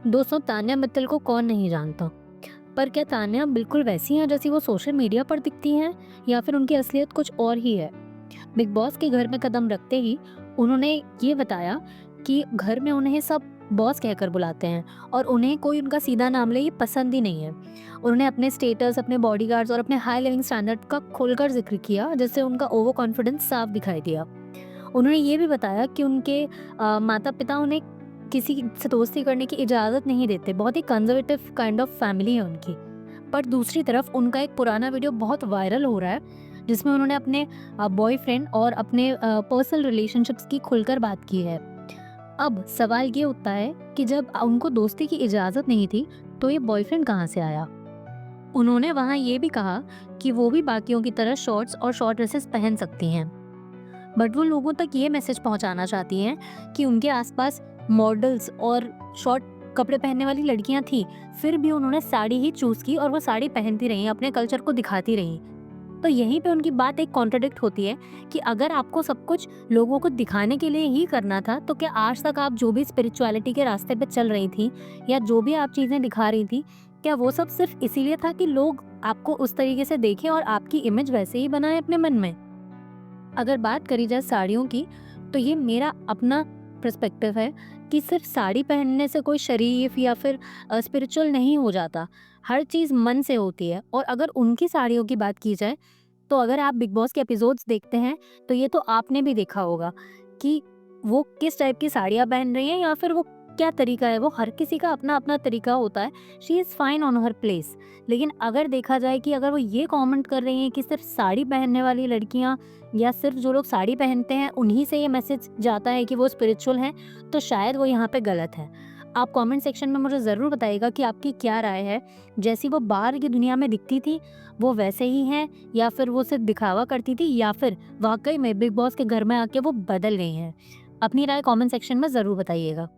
दोस्तों, तान्या मित्तल को कौन नहीं जानता? पर क्या तान्या बिल्कुल वैसी हैं जैसी वो सोशल मीडिया पर दिखती हैं, या फिर उनकी असलियत कुछ और ही है? बिग बॉस के घर में कदम रखते ही उन्होंने ये बताया कि घर में उन्हें सब बॉस कहकर बुलाते हैं और उन्हें कोई उनका सीधा नाम ले ये पसंद ही नहीं है। उन्होंने अपने स्टेटस, अपने बॉडीगार्ड्स और अपने हाई लिविंग स्टैंडर्ड का खुलकर जिक्र किया, जिससे उनका ओवर कॉन्फिडेंस साफ दिखाई दिया। उन्होंने ये भी बताया कि उनके माता-पिता उन्हें किसी से दोस्ती करने की इजाज़त नहीं देते, बहुत ही कंज़र्वेटिव काइंड ऑफ फैमिली है उनकी। पर दूसरी तरफ उनका एक पुराना वीडियो बहुत वायरल हो रहा है, जिसमें उन्होंने अपने बॉयफ्रेंड और अपने पर्सनल रिलेशनशिप्स की खुलकर बात की है। अब सवाल ये उठता है कि जब उनको दोस्ती की इजाज़त नहीं थी, तो ये बॉयफ्रेंड कहाँ से आया? उन्होंने वहाँ ये भी कहा कि वो भी बाकियों की तरह शॉर्ट्स और शॉर्ट ड्रेसेस पहन सकती हैं। बट वो लोगों तक ये मैसेज पहुंचाना चाहती हैं कि उनके आसपास मॉडल्स और शॉर्ट कपड़े पहनने वाली लड़कियां थी, फिर भी उन्होंने साड़ी ही चूज की और वो साड़ी पहनती रही, अपने कल्चर को दिखाती रही। तो यहीं पे उनकी बात एक कॉन्ट्रडिक्ट होती है कि अगर आपको सब कुछ लोगों को दिखाने के लिए ही करना था, तो क्या आज तक आप जो भी स्पिरिचुअलिटी के रास्ते पे चल रही थी या जो भी आप चीज़ें दिखा रही थी, क्या वो सब सिर्फ इसीलिए था कि लोग आपको उस तरीके से देखें और आपकी इमेज वैसे ही बनाए अपने मन में? अगर बात करी जाए साड़ियों की, तो ये मेरा अपना पर्सपेक्टिव है कि सिर्फ साड़ी पहनने से कोई शरीफ या फिर स्पिरिचुअल नहीं हो जाता। हर चीज़ मन से होती है। और अगर उनकी साड़ियों की बात की जाए, तो अगर आप बिग बॉस के एपिसोड्स देखते हैं, तो ये तो आपने भी देखा होगा कि वो किस टाइप की साड़ियाँ पहन रही हैं या फिर वो क्या तरीका है, वो हर किसी का अपना-अपना तरीका होता है। She is fine on her place. लेकिन अगर देखा जाए कि अगर वो ये कमेंट कर रही हैं कि सिर्फ साड़ी पहनने वाली लड़कियाँ या सिर्फ जो लोग साड़ी पहनते हैं उन्हीं से ये मैसेज जाता है कि वो स्पिरिचुअल हैं, तो शायद वो यहाँ पे गलत है। आप कमेंट सेक्शन में मुझे ज़रूर बताइएगा कि आपकी क्या राय है? जैसी वो बाहर की दुनिया में दिखती थी, वो वैसे ही हैं, या फिर वो सिर्फ दिखावा करती थी, या फिर वाक़ई में बिग बॉस के घर में आके वो बदल गई हैं? अपनी राय कमेंट सेक्शन में ज़रूर बताइएगा।